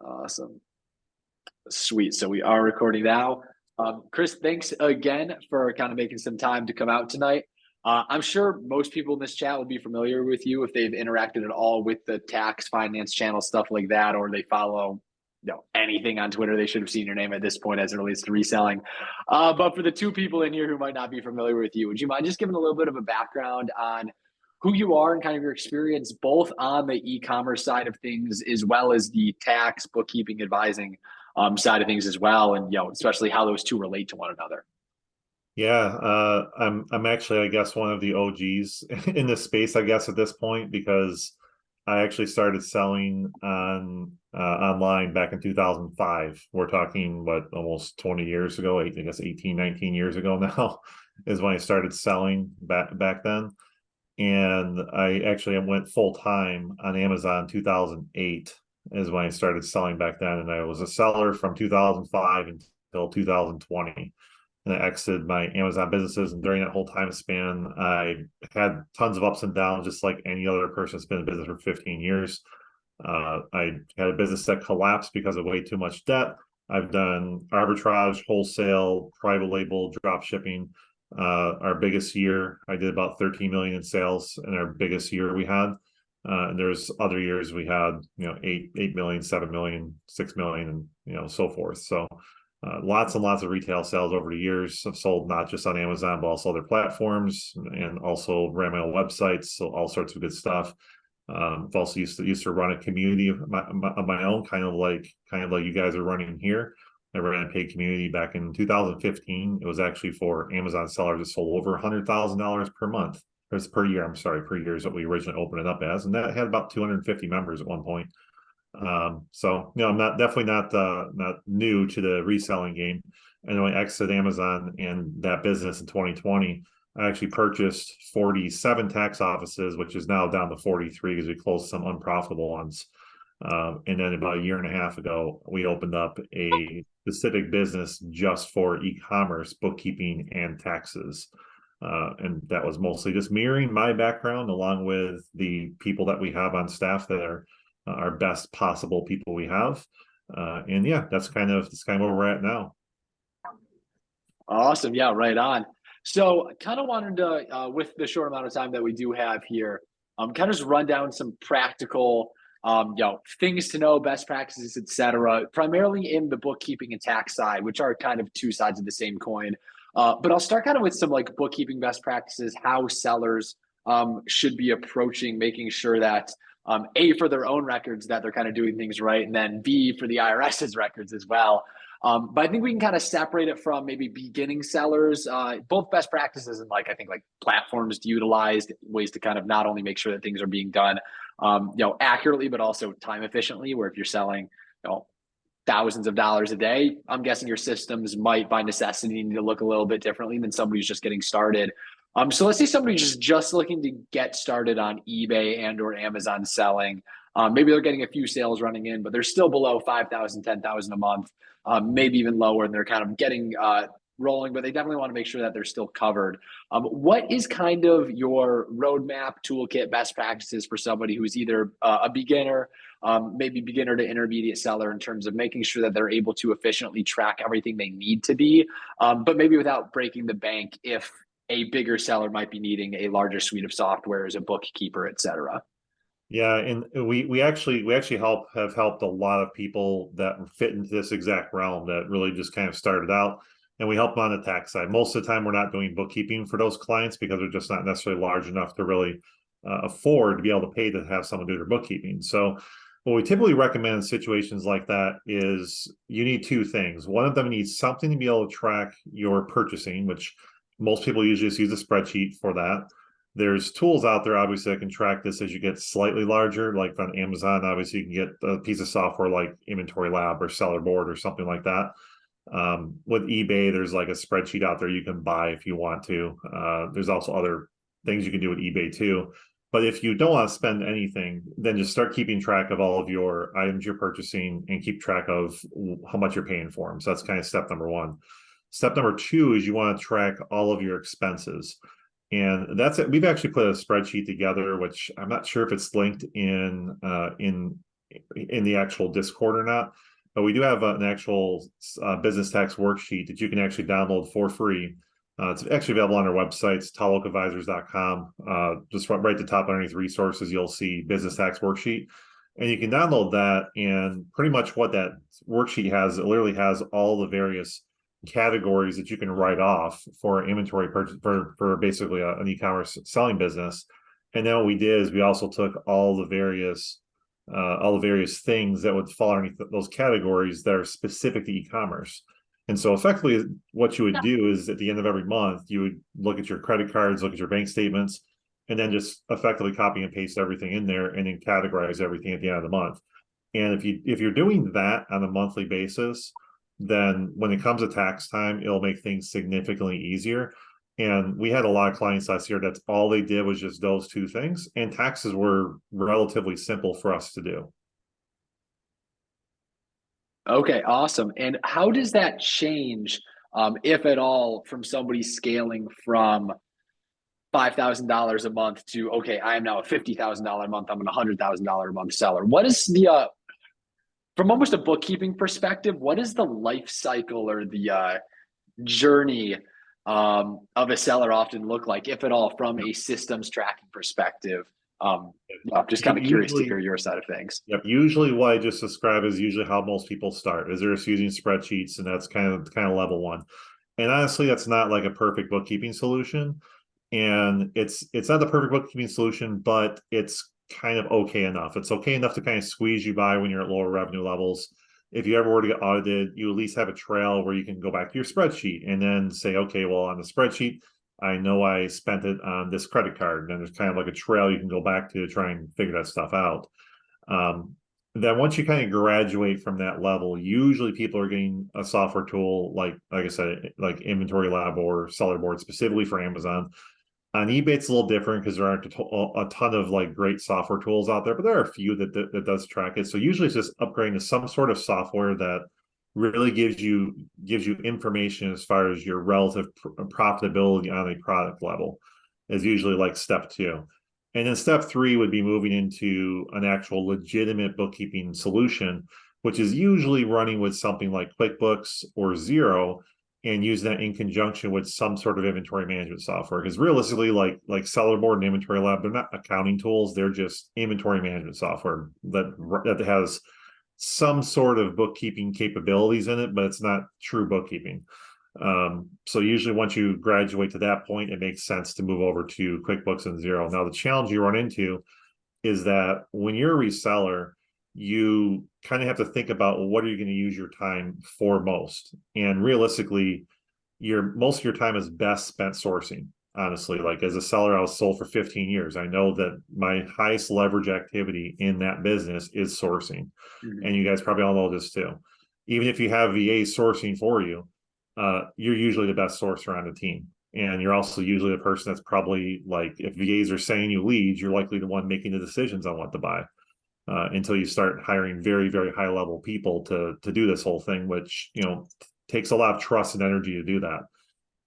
Awesome. Sweet. So we are recording now. Chris, thanks again for kind of making some time to come out tonight. I'm sure most people in this chat will be familiar with you if they've interacted at all with the tax finance channel, stuff like that, or they follow anything on Twitter. They should have seen your name at this point as it relates to reselling. But for the two people in here who might not be familiar with you, would you mind just giving a little bit of a background on who you are and kind of your experience both on the e-commerce side of things as well as the tax, bookkeeping, advising side of things as well, and especially how those two relate to one another. Yeah, I'm actually, I guess, one of the OGs in this space, I guess, at this point, because I actually started selling on online back in 2005. We're talking, what, almost 20 years ago, I guess 18, 19 years ago now is when I started selling back then. And I actually went full time on Amazon 2008 is when I started selling back then. And I was a seller from 2005 until 2020. And I exited my Amazon businesses. And during that whole time span, I had tons of ups and downs, just like any other person that's been in business for 15 years. I had a business that collapsed because of way too much debt. I've done arbitrage, wholesale, private label, drop shipping. Our biggest year, I did about 13 million in sales in our biggest year we had. And there's other years we had, 8 million, 7 million, 6 million, and, so forth. So lots and lots of retail sales over the years. I've sold not just on Amazon, but also other platforms, and also ran my own websites. So all sorts of good stuff. I've also used to run a community of my own, kind of like you guys are running here. I ran a paid community back in 2015. It was actually for Amazon sellers that sold over $100,000 per month. Or per year, I'm sorry, per year is what we originally opened it up as. And that had about 250 members at one point. So I'm definitely not new to the reselling game. And when I exited Amazon and that business in 2020, I actually purchased 47 tax offices, which is now down to 43 because we closed some unprofitable ones. And then about a year and a half ago, we opened up a specific business just for e-commerce, bookkeeping, and taxes. And that was mostly just mirroring my background along with the people that we have on staff that are our best possible people we have. And yeah, that's kind of where we're at now. Awesome. Yeah, right on. So kind of wanted to, with the short amount of time that we do have here, kind of just run down some practical things to know, best practices, etc. Primarily in the bookkeeping and tax side, which are kind of two sides of the same coin. But I'll start kind of with some like bookkeeping best practices, how sellers should be approaching making sure that A, for their own records, that they're kind of doing things right, and then B, for the IRS's records as well. But I think we can kind of separate it from maybe beginning sellers, both best practices and I think platforms to utilize, ways to kind of not only make sure that things are being done accurately, but also time efficiently, where if you're selling, thousands of dollars a day, I'm guessing your systems might by necessity need to look a little bit differently than somebody who's just getting started. So let's say somebody who's just looking to get started on eBay and or Amazon selling. Maybe they're getting a few sales running in, but they're still below 5,000, 10,000 a month, maybe even lower, and they're kind of getting rolling, but they definitely want to make sure that they're still covered. What is kind of your roadmap, toolkit, best practices for somebody who's either a beginner, maybe beginner to intermediate seller, in terms of making sure that they're able to efficiently track everything they need to be, but maybe without breaking the bank if a bigger seller might be needing a larger suite of software as a bookkeeper, et cetera? Yeah, and we actually have helped a lot of people that fit into this exact realm that really just kind of started out, and we help them on the tax side. Most of the time, we're not doing bookkeeping for those clients because they're just not necessarily large enough to really afford to be able to pay to have someone do their bookkeeping. So what we typically recommend in situations like that is you need two things. One of them needs something to be able to track your purchasing, which most people usually just use a spreadsheet for that. There's tools out there, obviously, that can track this as you get slightly larger. Like on Amazon, obviously, you can get a piece of software like Inventory Lab or Seller Board or something like that. With eBay, there's like a spreadsheet out there you can buy if you want to. There's also other things you can do with eBay too. But if you don't want to spend anything, then just start keeping track of all of your items you're purchasing and keep track of how much you're paying for them. So that's kind of step number one. Step number two is you want to track all of your expenses. And that's it. We've actually put a spreadsheet together, which I'm not sure if it's linked in in the actual Discord or not. But we do have an actual business tax worksheet that you can actually download for free. It's actually available on our websites, tallocavisors.com. Just right at the top underneath resources, you'll see business tax worksheet. And you can download that, and pretty much what that worksheet has, it literally has all the various categories that you can write off for inventory purchase for basically an e-commerce selling business. And then what we did is we also took all the various things that would fall underneath those categories that are specific to e-commerce. And so effectively what you would do is at the end of every month, you would look at your credit cards, look at your bank statements, and then just effectively copy and paste everything in there and then categorize everything at the end of the month. And if you're doing that on a monthly basis, then when it comes to tax time, it'll make things significantly easier. And we had a lot of clients last year that's all they did was just those two things, and taxes were relatively simple for us to do. Okay, awesome. And how does that change, if at all, from somebody scaling from $5,000 a month to, okay, I am now a $50,000 a month, I'm a $100,000 a month seller? What is the, from almost a bookkeeping perspective, what is the life cycle or the journey of a seller often look like, if at all, from a systems tracking perspective? I'm just kind of curious to hear your side of things. Yep. Usually what I just described is usually how most people start, is they're just using spreadsheets, and that's kind of level one. And honestly, that's not like a perfect bookkeeping solution. And it's not the perfect bookkeeping solution, but it's kind of okay enough. It's okay enough to kind of squeeze you by when you're at lower revenue levels. If you ever were to get audited, you at least have a trail where you can go back to your spreadsheet and then say, okay, well, on the spreadsheet, I know I spent it on this credit card. And then there's kind of like a trail you can go back to try and figure that stuff out. Then once you kind of graduate from that level, usually people are getting a software tool like I said, like Inventory Lab or Seller Board specifically for Amazon. On eBay, it's a little different because there aren't a ton of like great software tools out there, but there are a few that does track it. So usually it's just upgrading to some sort of software that really gives you information as far as your relative profitability on a product level is usually like step 2. And then step 3 would be moving into an actual legitimate bookkeeping solution, which is usually running with something like QuickBooks or Xero, and use that in conjunction with some sort of inventory management software. Because realistically, like Seller Board and Inventory Lab, they're not accounting tools, they're just inventory management software that has some sort of bookkeeping capabilities in it, but it's not true bookkeeping. So usually once you graduate to that point, it makes sense to move over to QuickBooks and Xero. Now, the challenge you run into is that when you're a reseller, you kind of have to think about, well, what are you going to use your time for most? And realistically, most of your time is best spent sourcing. Honestly, like as a seller, I was sold for 15 years. I know that my highest leverage activity in that business is sourcing. Mm-hmm. And you guys probably all know this too. Even if you have VAs sourcing for you, you're usually the best sourcer on the team. And you're also usually the person that's probably like, if VAs are sending you leads, you're likely the one making the decisions on what to buy. Until you start hiring very, very high level people to do this whole thing, which, takes a lot of trust and energy to do that.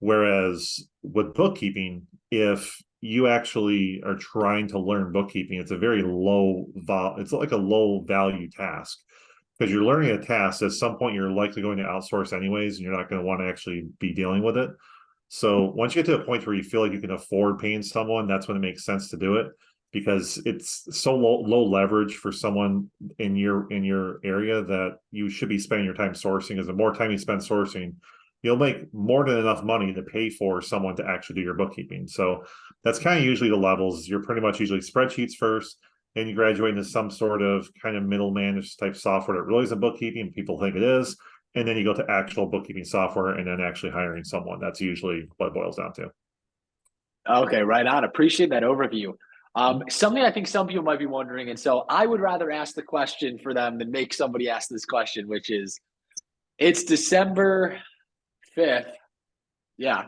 Whereas with bookkeeping, if you actually are trying to learn bookkeeping, it's a very it's like a low value task, because you're learning a task at some point you're likely going to outsource anyways, and you're not going to want to actually be dealing with it. So once you get to a point where you feel like you can afford paying someone, that's when it makes sense to do it, because it's so low leverage for someone in your area that you should be spending your time sourcing. Because the more time you spend sourcing, you'll make more than enough money to pay for someone to actually do your bookkeeping. So that's kind of usually the levels. You're pretty much usually spreadsheets first, and you graduate into some sort of kind of middle managed type software that really isn't bookkeeping. People think it is. And then you go to actual bookkeeping software and then actually hiring someone. That's usually what it boils down to. Okay, right on. Appreciate that overview. Something I think some people might be wondering, and so I would rather ask the question for them than make somebody ask this question, which is, it's December 5th. Yeah.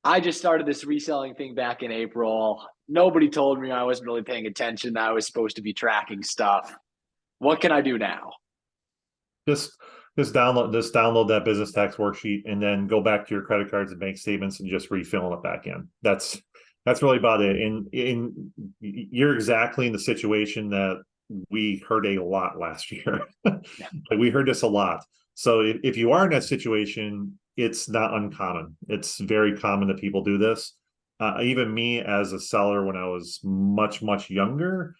I just started this reselling thing back in April. Nobody told me, I wasn't really paying attention, I was supposed to be tracking stuff. What can I do now? Just download that business tax worksheet, and then go back to your credit cards and bank statements and just refill it back in. That's really about it. And you're exactly in the situation that we heard a lot last year. Like Yeah. we heard this a lot. So if you are in that situation, it's not uncommon. It's very common that people do this. Even me as a seller, when I was much, much younger,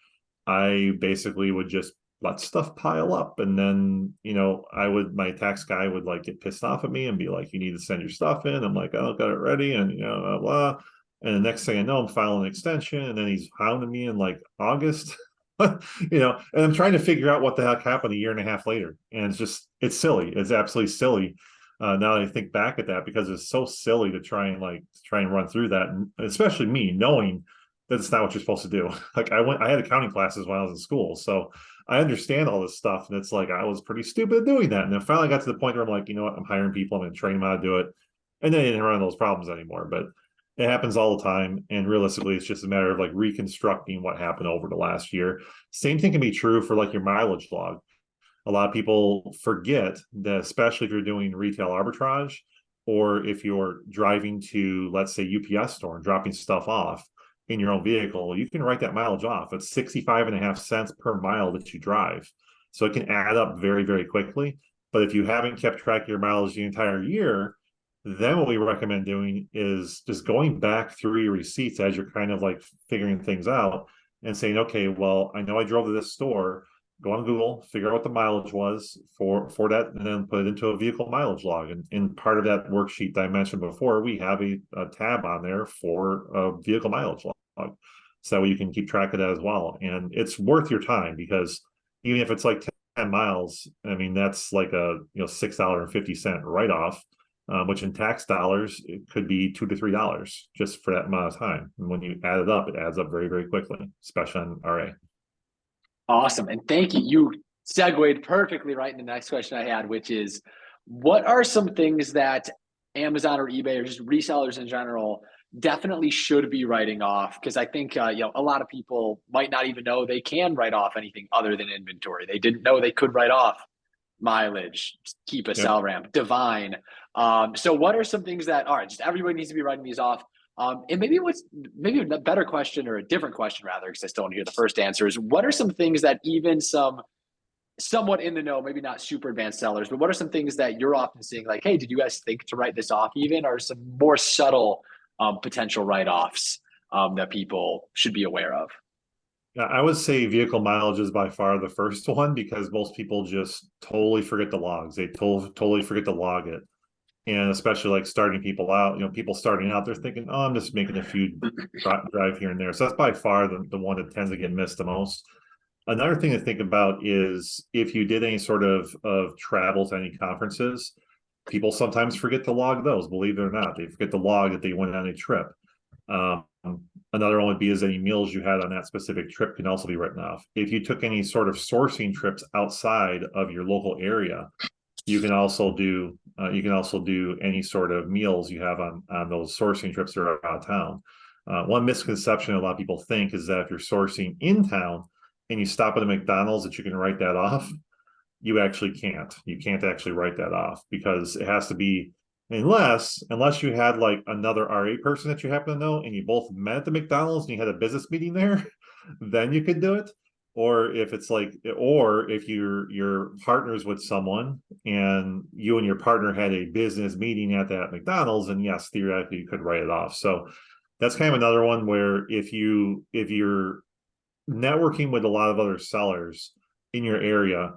I basically would just let stuff pile up. And then, my tax guy would like get pissed off at me and be like, you need to send your stuff in. I'm like, oh, got it ready. And, blah, blah. And the next thing I know, I'm filing an extension. And then he's hounding me in like August. And I'm trying to figure out what the heck happened a year and a half later. And it's silly. It's absolutely silly. Now that I think back at that, because it's so silly to try and run through that, and especially me knowing that it's not what you're supposed to do. Like I had accounting classes when I was in school, so I understand all this stuff, and it's like I was pretty stupid at doing that. And then finally got to the point where I'm like, you know what, I'm hiring people, I'm going to train them how to do it, and then I didn't run those problems anymore. But it happens all the time, and realistically, it's just a matter of like reconstructing what happened over the last year. Same thing can be true for like your mileage log. A lot of people forget that, especially if you're doing retail arbitrage, or if you're driving to, let's say, UPS store and dropping stuff off in your own vehicle, you can write that mileage off. It's 65.5 cents per mile that you drive. So it can add up very, very quickly. But if you haven't kept track of your mileage the entire year, then what we recommend doing is just going back through your receipts as you're kind of like figuring things out and saying, okay, well, I know I drove to this store. Go on Google, figure out what the mileage was for that, and then put it into a vehicle mileage log. And in part of that worksheet that I mentioned before, we have a tab on there for a vehicle mileage log. So you can keep track of that as well. And it's worth your time, because even if it's like 10 miles, I mean, that's like a $6.50 write-off, which in tax dollars, it could be $2 to $3 just for that amount of time. And when you add it up, it adds up very, very quickly, especially on RA. Awesome. And thank you. You segued perfectly right into the next question I had, which is, what are some things that Amazon or eBay or just resellers in general definitely should be writing off? Because I think a lot of people might not even know they can write off anything other than inventory. They didn't know they could write off mileage, keep a sell ramp, divine. So what are some things that, all right, just everybody needs to be writing these off? And maybe a better question, or a different question rather, because I still want to hear the first answer, is what are some things that even some somewhat in the know, maybe not super advanced sellers, but what are some things that you're often seeing like, hey, did you guys think to write this off even, or some more subtle potential write-offs that people should be aware of? Yeah, I would say vehicle mileage is by far the first one, because most people just totally forget the logs. They totally forget to log it. And especially like starting people out, people starting out, they're thinking, oh, I'm just making a few drive here and there. So that's by far the one that tends to get missed the most. Another thing to think about is if you did any sort of travel to any conferences, people sometimes forget to log those, believe it or not. They forget to log that they went on a trip. Another one would be is any meals you had on that specific trip can also be written off. If you took any sort of sourcing trips outside of your local area, you can also do any sort of meals you have on those sourcing trips that are out of town. One misconception a lot of people think is that if you're sourcing in town and you stop at a McDonald's, that you can write that off. You actually can't. You can't actually write that off, because it has to be, unless you had like another RA person that you happen to know and you both met at the McDonald's and you had a business meeting there, then you could do it. Or if it's like, or if you're partners with someone and you and your partner had a business meeting at that McDonald's, and yes, theoretically you could write it off. So that's kind of another one where if you're networking with a lot of other sellers in your area,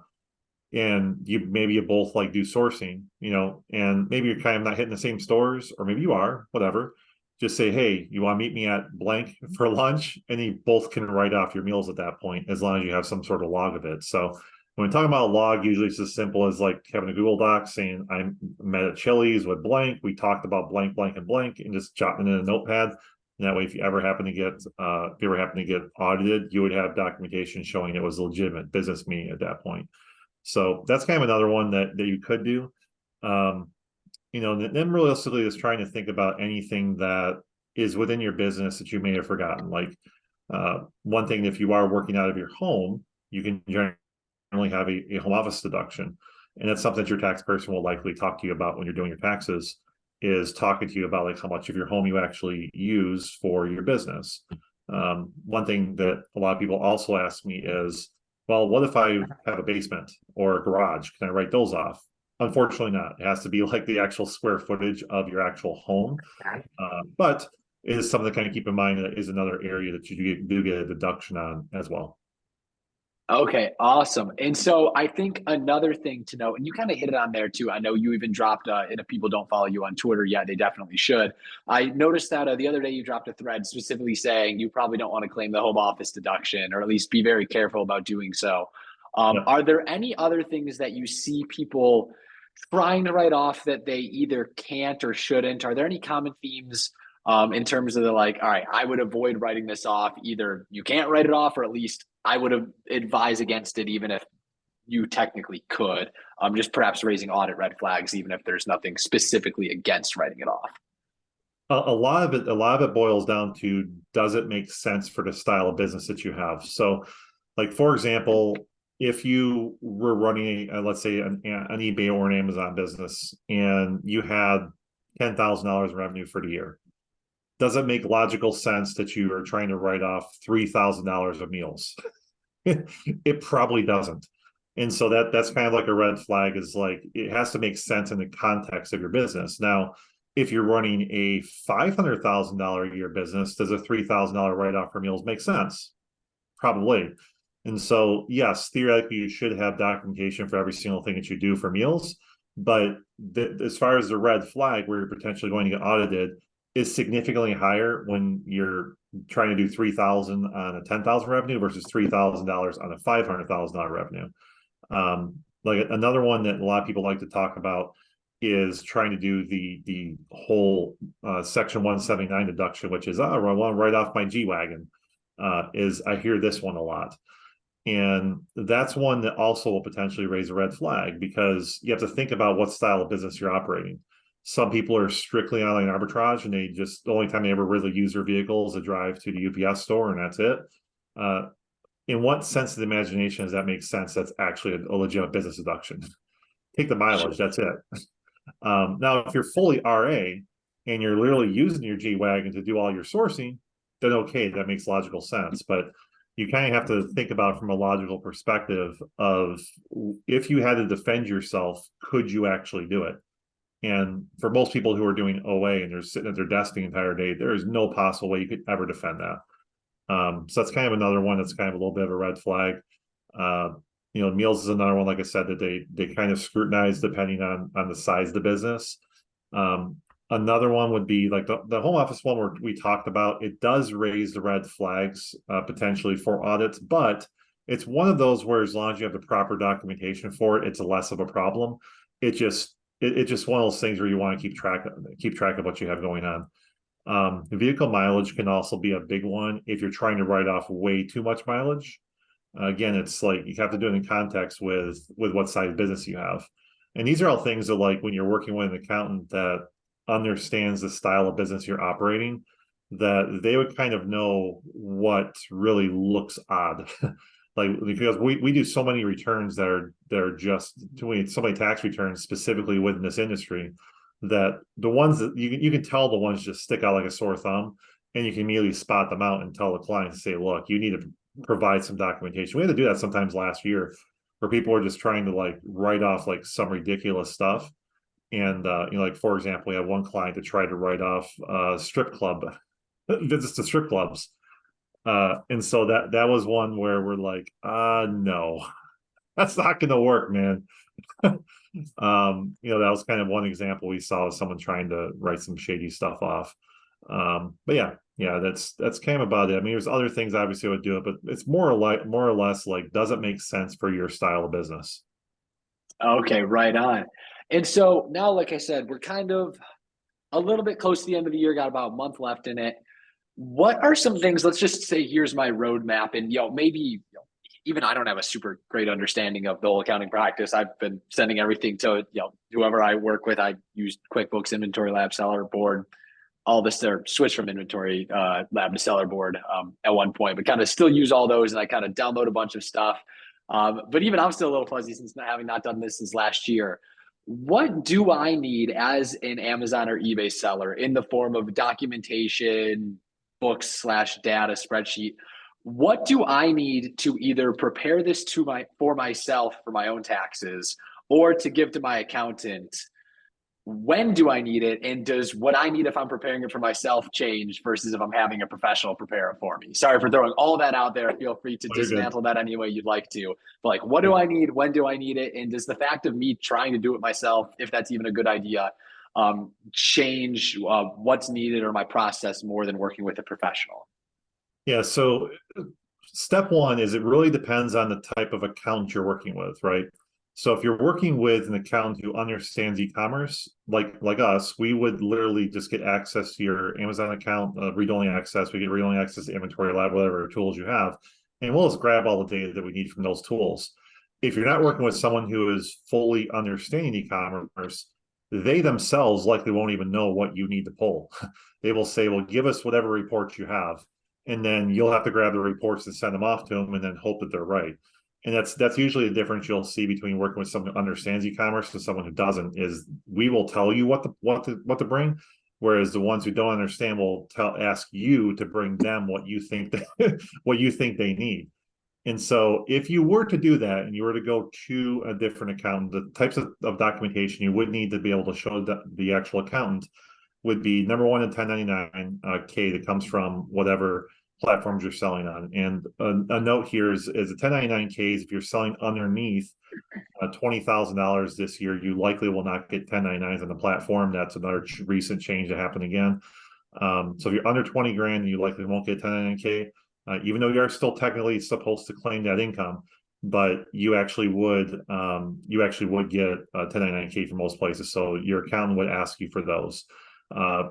and you both like do sourcing, and maybe you're kind of not hitting the same stores, or maybe you are, whatever. Just say, hey, you want to meet me at blank for lunch? And you both can write off your meals at that point, as long as you have some sort of log of it. So when we're talking about a log, usually it's as simple as like having a Google Doc saying, I met at Chili's with blank. We talked about blank, blank, and blank, and just jotting it in a notepad. And that way, if you ever happen to get audited, you would have documentation showing it was a legitimate business meeting at that point. So that's kind of another one that you could do. Then realistically is trying to think about anything that is within your business that you may have forgotten. Like one thing, if you are working out of your home, you can generally have a home office deduction. And that's something that your tax person will likely talk to you about when you're doing your taxes, is talking to you about like how much of your home you actually use for your business. One thing that a lot of people also ask me is, Well, what if I have a basement or a garage? Can I write those off? Unfortunately, not. It has to be like the actual square footage of your actual home. But it is something to kind of keep in mind that is another area that you do get a deduction on as well. Okay, awesome. And so I think another thing to know, and you kind of hit it on there too. I know you even dropped, and if people don't follow you on Twitter yet, they definitely should. I noticed that the other day you dropped a thread specifically saying you probably don't want to claim the home office deduction, or at least be very careful about doing so. Yep. Are there any other things that you see people trying to write off that they either can't or shouldn't? Are there any common themes in terms of the like, all right, I would avoid writing this off. Either you can't write it off, or at least I would have advised against it, even if you technically could. Just perhaps raising audit red flags, even if there's nothing specifically against writing it off. A lot of it boils down to, does it make sense for the style of business that you have? So, like for example, if you were running let's say an eBay or an Amazon business and you had $10,000 in revenue for the year, does it make logical sense that you are trying to write off $3,000 of meals? It probably doesn't. And so that's kind of like a red flag, is like, it has to make sense in the context of your business. Now, if you're running a $500,000 a year business, does a $3,000 write-off for meals make sense? Probably. And so, yes, theoretically, you should have documentation for every single thing that you do for meals. But as far as the red flag where you're potentially going to get audited, is significantly higher when you're trying to do 3,000 on a 10,000 revenue versus $3,000 on a $500,000 revenue. Like another one that a lot of people like to talk about is trying to do the whole section 179 deduction, which is, oh, I want to write off my G-Wagon. Is I hear this one a lot. And that's one that also will potentially raise a red flag, because you have to think about what style of business you're operating. Some people are strictly online arbitrage, and they just, the only time they ever really use their vehicle is to drive to the UPS store, and that's it. In what sense of the imagination does that make sense? That's actually a legitimate business deduction. Take the mileage, that's it. Now, if you're fully RA and you're literally using your G-Wagon to do all your sourcing, then okay, that makes logical sense. But you kind of have to think about it from a logical perspective of, if you had to defend yourself, could you actually do it? And for most people who are doing OA and they're sitting at their desk the entire day, there is no possible way you could ever defend that. So that's kind of another one that's kind of a little bit of a red flag. Meals is another one, like I said, that they kind of scrutinize depending on the size of the business. Another one would be like the home office one where we talked about. It does raise the red flags potentially for audits, but it's one of those where, as long as you have the proper documentation for it, it's less of a problem. It's just one of those things where you want to keep track of what you have going on. Vehicle mileage can also be a big one if you're trying to write off way too much mileage. Again, it's like you have to do it in context with what size business you have. And these are all things that, like, when you're working with an accountant that understands the style of business you're operating, that they would kind of know what really looks odd. Like, because we do so many returns that are just doing so many tax returns specifically within this industry, that the ones that you can tell, the ones just stick out like a sore thumb, and you can immediately spot them out and tell the client to say, look, you need to provide some documentation. We had to do that sometimes last year, where people were just trying to like write off like some ridiculous stuff. And like, for example, we had one client that tried to write off strip club visits to strip clubs. And so that was one where we're like, no, that's not gonna work, man. That was kind of one example we saw of someone trying to write some shady stuff off. But yeah, that's kind of about it. I mean, there's other things obviously I would do it, but it's more or less like, does it make sense for your style of business? Okay, right on. And so now, like I said, we're kind of a little bit close to the end of the year, got about a month left in it. What are some things, let's just say, here's my roadmap, and maybe even I don't have a super great understanding of the whole accounting practice. I've been sending everything to whoever I work with. I use QuickBooks, Inventory Lab, Seller Board, all this, or switch from Inventory Lab to Seller Board at one point, but kind of still use all those, and I kind of download a bunch of stuff. But even I'm still a little fuzzy since having not done this since last year. What do I need as an Amazon or eBay seller in the form of documentation, books / data spreadsheet? what do I need to either prepare this for myself for my own taxes or to give to my accountant? When do I need it? And does what I need if I'm preparing it for myself change versus if I'm having a professional prepare it for me? Sorry for throwing all that out there. Feel free to Oh, you're good. dismantle that any way you'd like to. But like, what do I need? When do I need it? And does the fact of me trying to do it myself, if that's even a good idea, change what's needed or my process more than working with a professional? Yeah, so step one is it really depends on the type of account you're working with, right? So if you're working with an accountant who understands e-commerce, like us, we would literally just get access to your Amazon account, read-only access. We get read-only access to Inventory Lab, whatever tools you have, and we'll just grab all the data that we need from those tools. If you're not working with someone who is fully understanding e-commerce, they themselves likely won't even know what you need to pull. They will say, well, give us whatever reports you have, and then you'll have to grab the reports and send them off to them and then hope that they're right. And that's usually the difference you'll see between working with someone who understands e-commerce and someone who doesn't. Is we will tell you what to bring, whereas the ones who don't understand will ask you to bring them what you think what you think they need. And so if you were to do that and you were to go to a different accountant, the types of documentation you would need to be able to show the actual accountant would be number one, a 1099 K that comes from whatever platforms you're selling on. And a note here is a 1099 Ks, if you're selling underneath $20,000 this year, you likely will not get 1099s on the platform. That's another recent change that happened again. So if you're under 20 grand, you likely won't get 1099K, even though you are still technically supposed to claim that income. But you actually would get a 1099K for most places. So your accountant would ask you for those.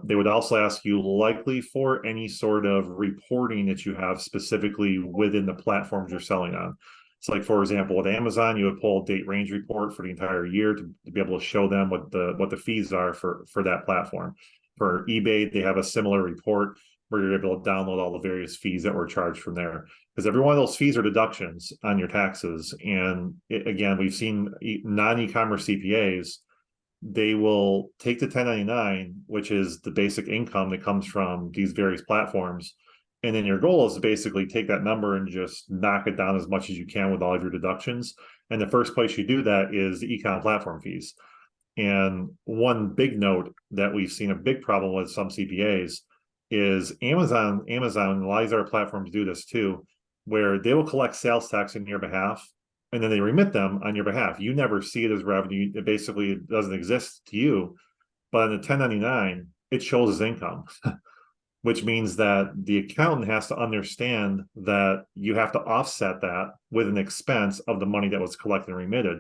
They would also ask you likely for any sort of reporting that you have specifically within the platforms you're selling on. So like, for example, with Amazon, you would pull a date range report for the entire year to be able to show them what the fees are for that platform. For eBay, they have a similar report where you're able to download all the various fees that were charged from there. Because every one of those fees are deductions on your taxes. And again, we've seen non-e-commerce CPAs, they will take the 1099, which is the basic income that comes from these various platforms. And then your goal is to basically take that number and just knock it down as much as you can with all of your deductions. And the first place you do that is the e-com platform fees. And one big note that we've seen a big problem with some CPAs is Amazon, a lot of our platforms do this too, where they will collect sales tax on your behalf, and then they remit them on your behalf. You never see it as revenue. It basically doesn't exist to you. But on the 1099, it shows as income, which means that the accountant has to understand that you have to offset that with an expense of the money that was collected and remitted.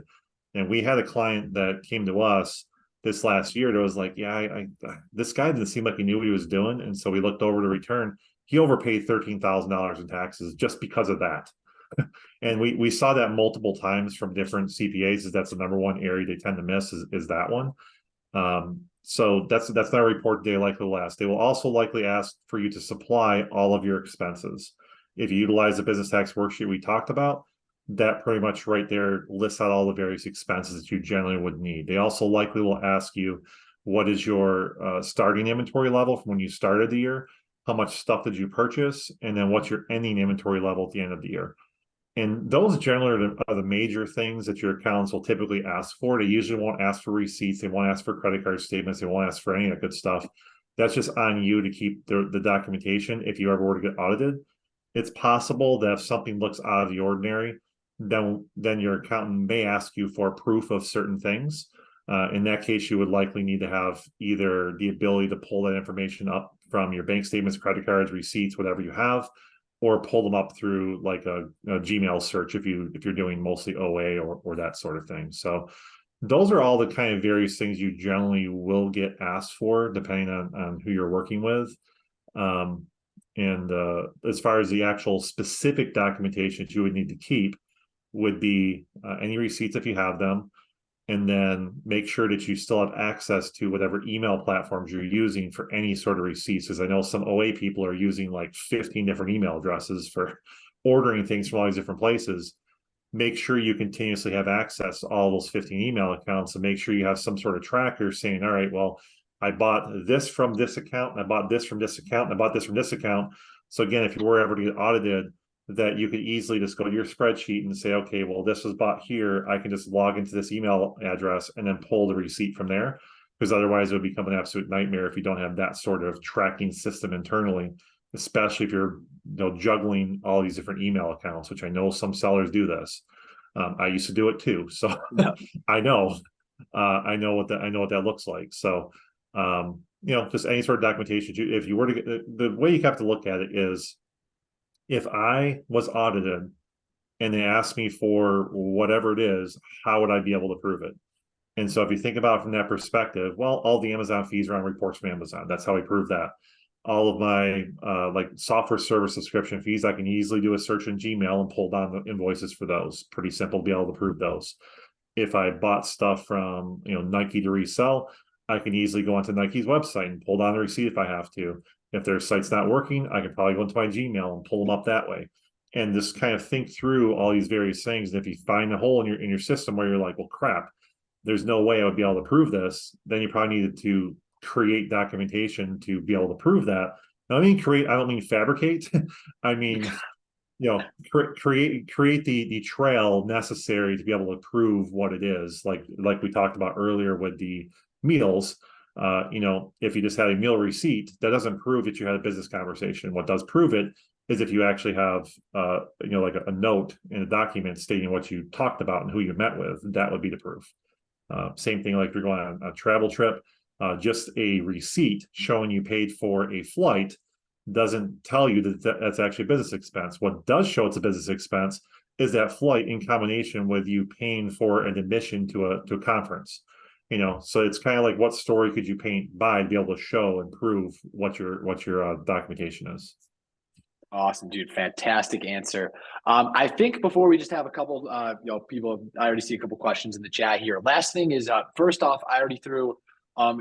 And we had a client that came to us this last year that was like, yeah, this guy didn't seem like he knew what he was doing. And so we looked over the return. He overpaid $13,000 in taxes just because of that. And we saw that multiple times from different CPAs. Is that's the number one area they tend to miss is that one. So that's not a report they likely will ask. They will also likely ask for you to supply all of your expenses. If you utilize the business tax worksheet we talked about, that pretty much right there lists out all the various expenses that you generally would need. They also likely will ask you, what is your starting inventory level from when you started the year? How much stuff did you purchase? And then what's your ending inventory level at the end of the year? And those generally are the major things that your accountants will typically ask for. They usually won't ask for receipts. They won't ask for credit card statements. They won't ask for any of that good stuff. That's just on you to keep the documentation if you ever were to get audited. It's possible that if something looks out of the ordinary, then your accountant may ask you for proof of certain things. In that case, you would likely need to have either the ability to pull that information up from your bank statements, credit cards, receipts, whatever you have, or pull them up through like a Gmail search if you're doing mostly OA or that sort of thing. So those are all the kind of various things you generally will get asked for depending on who you're working with. And as far as the actual specific documentation that you would need to keep would be any receipts if you have them, and then make sure that you still have access to whatever email platforms you're using for any sort of receipts. Because I know some OA people are using like 15 different email addresses for ordering things from all these different places. Make sure you continuously have access to all those 15 email accounts, and make sure you have some sort of tracker saying, all right, well, I bought this from this account, and I bought this from this account, and I bought this from this account. So again, if you were ever to get audited, that you could easily just go to your spreadsheet and say, okay, well, this was bought here. I can just log into this email address and then pull the receipt from there. Because otherwise it would become an absolute nightmare if you don't have that sort of tracking system internally, especially if you're juggling all these different email accounts, which I know some sellers do this. I used to do it too. So Yeah. I know what that looks like. So just any sort of documentation. If you were to get the way you have to look at it is, if I was audited and they asked me for whatever it is, how would I be able to prove it? And so if you think about it from that perspective, well, all the Amazon fees are on reports from Amazon. That's how I prove that. All of my like software service subscription fees, I can easily do a search in Gmail and pull down the invoices for those. Pretty simple to be able to prove those. If I bought stuff from Nike to resell, I can easily go onto Nike's website and pull down the receipt if I have to. If their site's not working, I can probably go into my Gmail and pull them up that way. And just kind of think through all these various things. And if you find a hole in your system where you're like, well, crap, there's no way I would be able to prove this, then you probably needed to create documentation to be able to prove that. Now, I mean create, I don't mean fabricate. I mean, create the trail necessary to be able to prove what it is. Like we talked about earlier with the meals. If you just had a meal receipt, that doesn't prove that you had a business conversation. What does prove it is if you actually have like a note in a document stating what you talked about and who you met with. That would be the proof. Same thing like if you're going on a travel trip, just a receipt showing you paid for a flight doesn't tell you that that's actually a business expense. What does show it's a business expense is that flight in combination with you paying for an admission to a conference. So it's kind of like, what story could you paint by to be able to show and prove what your documentation is. Awesome, dude. Fantastic answer. I think before we just have a couple, people, I already see a couple questions in the chat here. Last thing is, first off, I already threw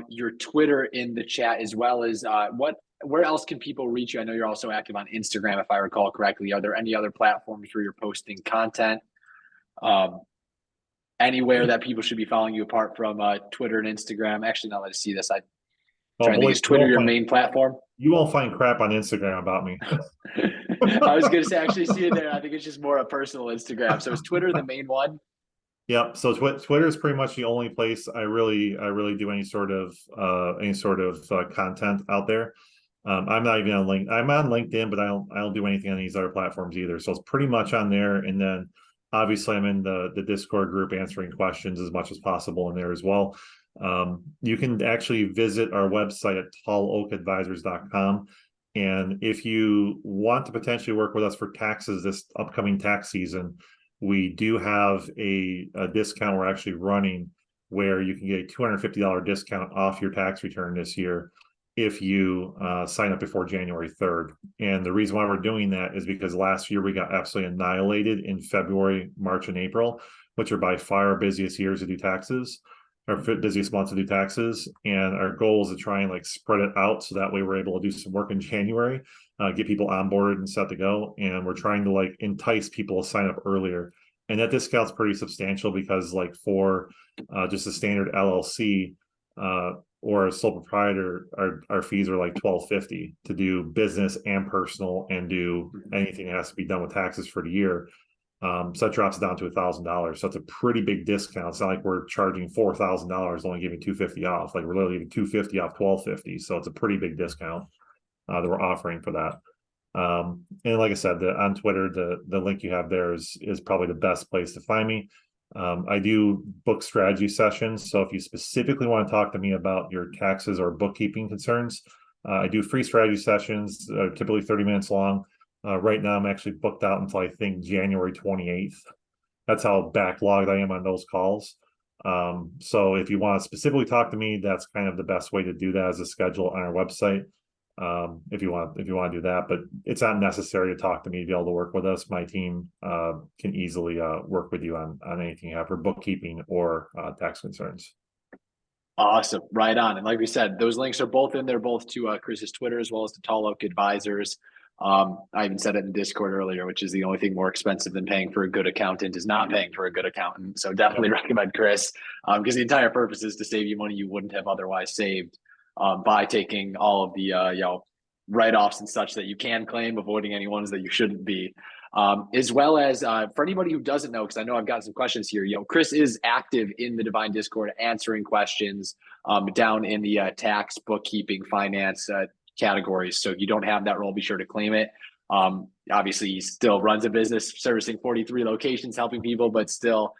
your Twitter in the chat, as well as where else can people reach you? I know you're also active on Instagram, if I recall correctly. Are there any other platforms where you're posting content? Anywhere that people should be following you apart from Twitter and Instagram? Actually, now let's see this. I'm trying to think, is Twitter your main platform? You won't find crap on Instagram about me. I was going to say, actually see it there. I think it's just more a personal Instagram. So is Twitter the main one? Yep. So Twitter is pretty much the only place I really do any sort of content out there. I'm not even on LinkedIn. I'm on LinkedIn, but I don't do anything on these other platforms either. So it's pretty much on there. And then obviously I'm in the Discord group answering questions as much as possible in there as well. You can actually visit our website at talloakadvisors.com. And if you want to potentially work with us for taxes this upcoming tax season, we do have a discount we're actually running where you can get a $250 discount off your tax return this year if you sign up before January 3rd. And the reason why we're doing that is because last year we got absolutely annihilated in February, March, and April, which are by far our busiest years to do taxes, our busiest months to do taxes. And our goal is to try and spread it out so that way we're able to do some work in January, get people onboarded and set to go. And we're trying to entice people to sign up earlier. And that discount's pretty substantial because for just a standard LLC or a sole proprietor, our fees are $1,250 to do business and personal and do anything that has to be done with taxes for the year. So that drops it down to $1,000. So it's a pretty big discount. It's not like we're charging $4,000, only giving $250 off. We're literally giving $250 off $1,250. So it's a pretty big discount that we're offering for that. And like I said, on Twitter, the link you have there is probably the best place to find me. I do book strategy sessions. So if you specifically want to talk to me about your taxes or bookkeeping concerns, I do free strategy sessions, typically 30 minutes long. Right now, I'm actually booked out until I think January 28th. That's how backlogged I am on those calls. So if you want to specifically talk to me, that's kind of the best way to do that, as a schedule on our website. If you want to do that, but it's not necessary to talk to me to be able to work with us. My team can easily work with you on anything you have for bookkeeping or tax concerns. Awesome. Right on. And like we said, those links are both in there, both to Chris's Twitter as well as to Tall Oak Advisors. I even said it in Discord earlier, which is the only thing more expensive than paying for a good accountant is not paying for a good accountant. So definitely recommend Chris, because the entire purpose is to save you money you wouldn't have otherwise saved by taking all of the write-offs and such that you can claim, avoiding any ones that you shouldn't be. As well as for anybody who doesn't know, because I know I've got some questions here. Chris is active in the Divine Discord, answering questions down in the tax, bookkeeping, finance categories. So if you don't have that role, be sure to claim it. Obviously, he still runs a business servicing 43 locations, helping people, but still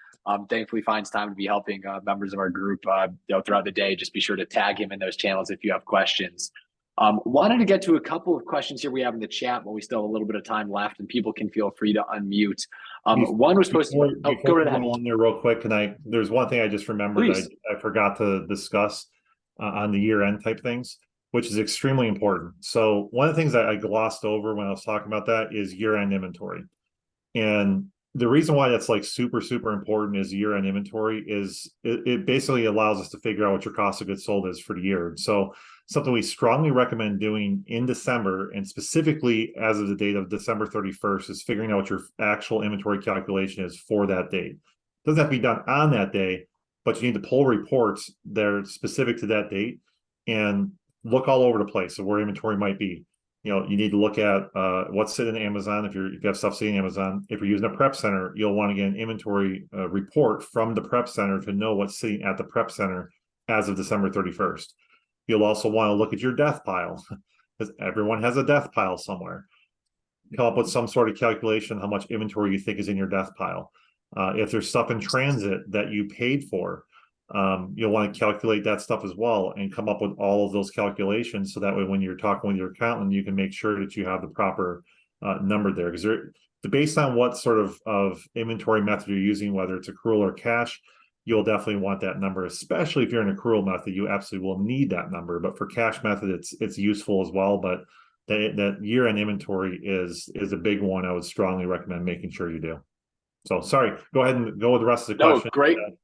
thankfully finds time to be helping members of our group throughout the day. Just be sure to tag him in those channels if you have questions. Wanted to get to a couple of questions here we have in the chat, but we still have a little bit of time left, and people can feel free to unmute. One was supposed to go right ahead. On there real quick. There's one thing I just remembered I forgot to discuss on the year-end type things, which is extremely important. So one of the things that I glossed over when I was talking about that is year-end inventory. And the reason why that's like super, super important is year-end inventory is it basically allows us to figure out what your cost of goods sold is for the year. So something we strongly recommend doing in December, and specifically as of the date of December 31st, is figuring out what your actual inventory calculation is for that date. It doesn't have to be done on that day, but you need to pull reports that are specific to that date and look all over the place of where inventory might be. You need to look at what's sitting in Amazon. If you have stuff sitting in Amazon, if you're using a prep center, you'll want to get an inventory report from the prep center to know what's sitting at the prep center as of December 31st. You'll also want to look at your death pile, because everyone has a death pile somewhere. Come up with some sort of calculation how much inventory you think is in your death pile. If there's stuff in transit that you paid for, you'll want to calculate that stuff as well and come up with all of those calculations, so that way when you're talking with your accountant, you can make sure that you have the proper number there. Because based on what sort of inventory method you're using, whether it's accrual or cash, you'll definitely want that number. Especially if you're in accrual method, you absolutely will need that number. But for cash method, it's useful as well. But that year-end inventory is a big one. I would strongly recommend making sure you do. So sorry, go ahead and go with the rest of the question.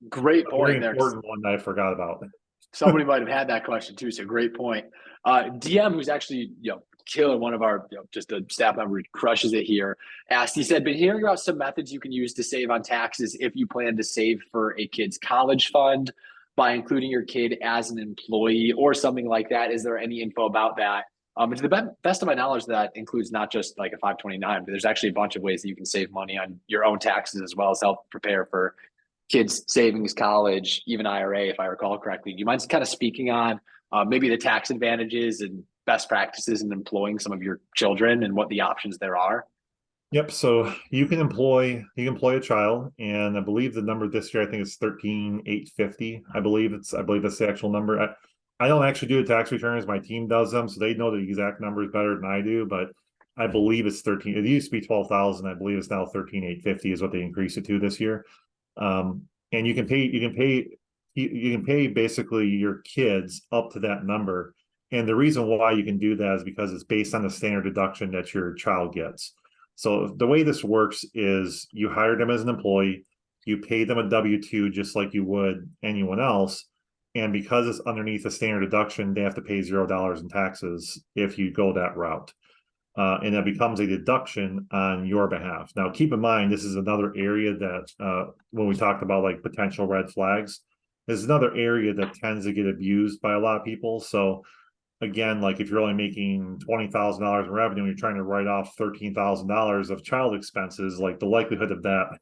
Great point there. Important one that I forgot about. Somebody might have had that question too, so great point. DM, who's actually killing, one of our just a staff member who crushes it here, asked, he said, been hearing about some methods you can use to save on taxes if you plan to save for a kid's college fund by including your kid as an employee or something like that. Is there any info about that? And to the best of my knowledge, that includes not just like a 529, but there's actually a bunch of ways that you can save money on your own taxes, as well as help prepare for kids' savings, college, even IRA, if I recall correctly. Do you mind kind of speaking on maybe the tax advantages and best practices in employing some of your children and what the options there are? Yep. So you can employ a child, and I believe the number this year, I think it's 13,850. I believe that's the actual number. I don't actually do the tax returns. My team does them, so they know the exact numbers better than I do. But I believe it's 13. It used to be 12,000. I believe it's now 13,850 is what they increased it to this year. And you can pay basically your kids up to that number. And the reason why you can do that is because it's based on the standard deduction that your child gets. So the way this works is you hire them as an employee, you pay them a W-2 just like you would anyone else. And because it's underneath the standard deduction, they have to pay $0 in taxes if you go that route. And that becomes a deduction on your behalf. Now, keep in mind, this is another area that when we talked about like potential red flags, there's another area that tends to get abused by a lot of people. So again, like if you're only making $20,000 in revenue and you're trying to write off $13,000 of child expenses, like the likelihood of that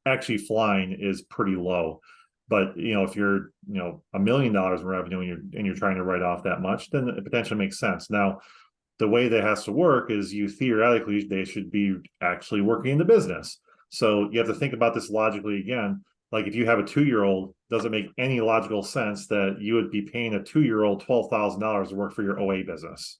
actually flying is pretty low. But if you're $1 million in revenue and you're trying to write off that much, then it potentially makes sense. Now, the way that has to work is theoretically they should be actually working in the business. So you have to think about this logically again. Like if you have a 2-year-old, does it make any logical sense that you would be paying a 2-year-old $12,000 to work for your OA business?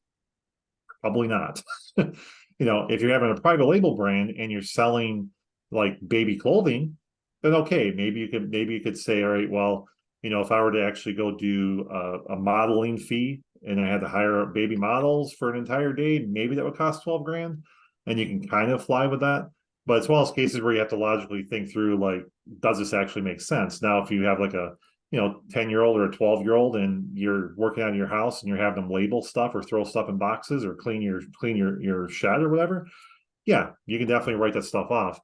Probably not. If you're having a private label brand and you're selling like baby clothing, then okay, maybe you could say, all right, well, if I were to actually go do a modeling fee and I had to hire baby models for an entire day, maybe that would cost 12 grand, and you can kind of fly with that. But it's one of those cases where you have to logically think through, like, does this actually make sense? Now, if you have like a 10-year-old or a 12-year-old and you're working on your house and you're having them label stuff or throw stuff in boxes or clean your shed or whatever, yeah, you can definitely write that stuff off.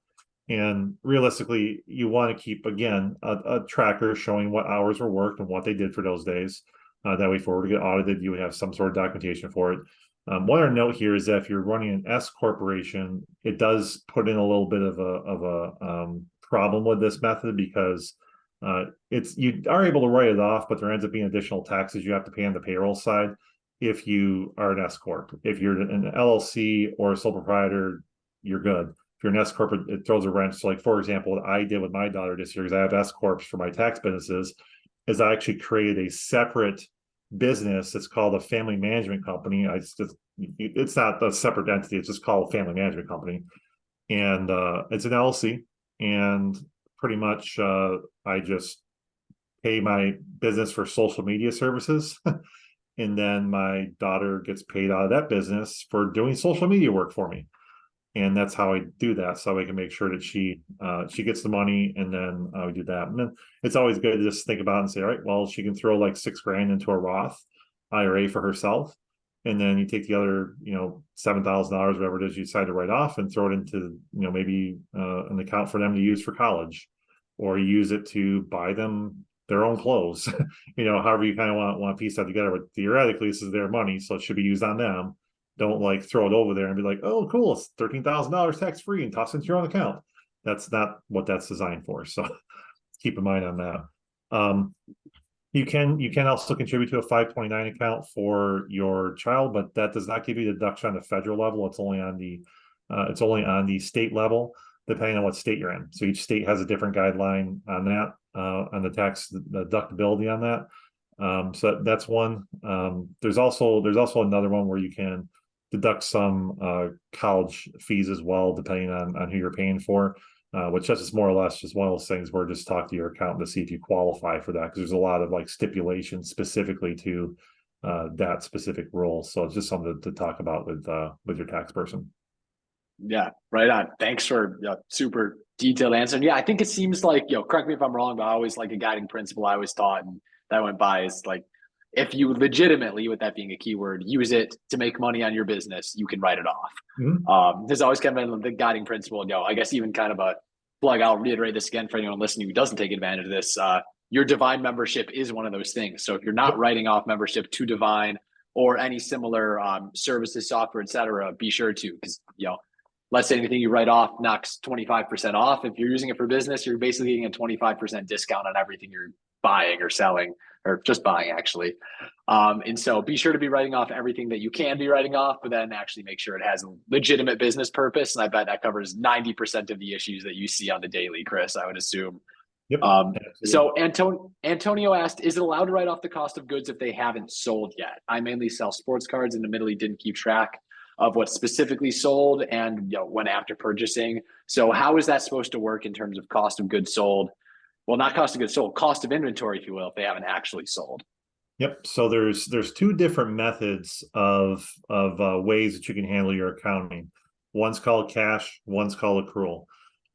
And realistically, you want to keep, again, a tracker showing what hours were worked and what they did for those days. That way, if we were to get audited, you would have some sort of documentation for it. One other note here is that if you're running an S corporation, it does put in a little bit of a problem with this method because it's you are able to write it off, but there ends up being additional taxes you have to pay on the payroll side if you are an S corp. If you're an LLC or a sole proprietor, you're good. If you're an S corp, it throws a wrench. So, like for example, what I did with my daughter this year, because I have S corps for my tax businesses, is I actually created a separate business. It's called a family management company. It's not a separate entity. It's just called family management company, and it's an LLC. And pretty much, I just pay my business for social media services, and then my daughter gets paid out of that business for doing social media work for me. And that's how I do that. So I can make sure that she gets the money, and then we do that. And then it's always good to just think about it and say, all right, well, she can throw like $6,000 into a Roth IRA for herself, and then you take the other, $7,000, whatever it is you decide to write off, and throw it into, maybe an account for them to use for college, or use it to buy them their own clothes. However you kind of want to piece that together. But theoretically, this is their money, so it should be used on them. Don't like throw it over there and be like, oh, cool, it's $13,000 tax free and toss it into your own account. That's not what that's designed for. So keep in mind on that. You can also contribute to a 529 account for your child, but that does not give you deduction on the federal level. It's only on the state level, depending on what state you're in. So each state has a different guideline on that, on the tax deductibility on that. So that's one. There's also another one where you can deduct some college fees as well, depending on who you're paying for, which is more or less just one of those things where just talk to your accountant to see if you qualify for that, because there's a lot of like stipulations specifically to that specific rule. So it's just something to talk about with your tax person. Yeah, right on. Thanks for super detailed answer. And yeah, I think it seems like, correct me if I'm wrong, but I always like a guiding principle I always taught and that went by is like, if you legitimately, with that being a keyword, use it to make money on your business, you can write it off. Mm-hmm. There's always kind of been the guiding principle. I guess even kind of a plug, I'll reiterate this again for anyone listening who doesn't take advantage of this. Your Divine membership is one of those things. So if you're not writing off membership to Divine or any similar services, software, et cetera, be sure to, because, let's say anything you write off knocks 25% off. If you're using it for business, you're basically getting a 25% discount on everything you're buying or selling, or just buying actually. And so be sure to be writing off everything that you can be writing off, but then actually make sure it has a legitimate business purpose. And I bet that covers 90% of the issues that you see on the daily, Chris, I would assume. Yep. So Antonio asked, is it allowed to write off the cost of goods if they haven't sold yet? I mainly sell sports cards and admittedly didn't keep track of what specifically sold and when after purchasing. So how is that supposed to work in terms of cost of goods sold? Well, not cost of goods sold, cost of inventory, if you will, if they haven't actually sold. Yep. So there's two different methods of ways that you can handle your accounting. One's called cash, one's called accrual.